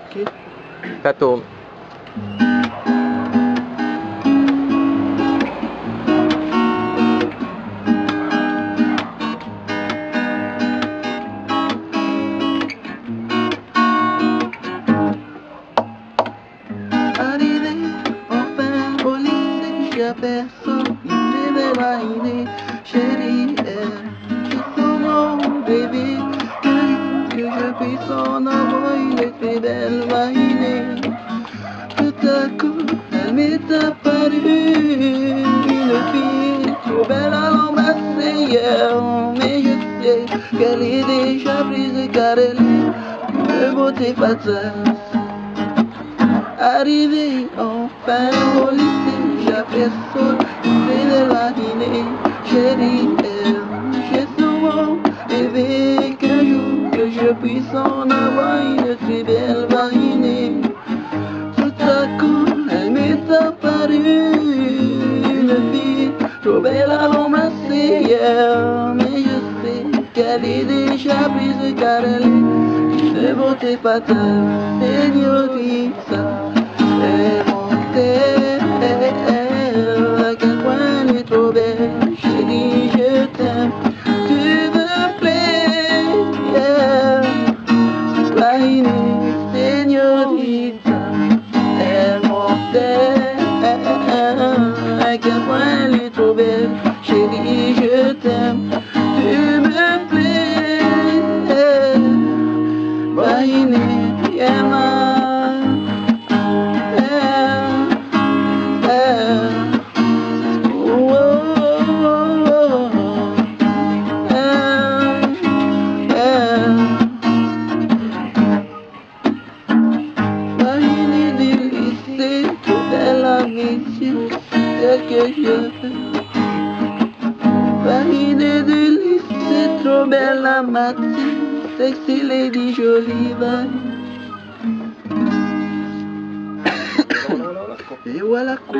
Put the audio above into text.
Ok. Ça tourne. Arrivé enfin au lycée, j'aperçois une très belle année. Chérie, je sens mon bébé, que je puisse en avoir une très belle matinée. Tout à coup, elle m'est apparue, une fille trop belle à l'embrasser hier. Mais je sais qu'elle est déjà prise car elle est de beauté fatale. Arrivé enfin au lycée, j'aperçois une belle matinée. Chérie, j'ai souvent rêvé qu'un jour que je puisse en avoir une très belle matinée. Tout à coup, elle m'est apparue, une fille trop belle à l'embrasser hier. Mais je sais qu'elle est déjà prise car elle est de beauté fatale. Señorita, elle montait, à quel point elle est trop belle. Chérie, je t'aime, tu me plais, yeah. Señorita, elle montait, à quel point elle est trop belle. Chérie, je t'aime, tu me plais. Bahine, Yema. Bahine du lycée, trop belle amitié, celle que je veux. Bahine du lycée, trop belle amitié, sexy lady jolie vibe. Et voilà quoi.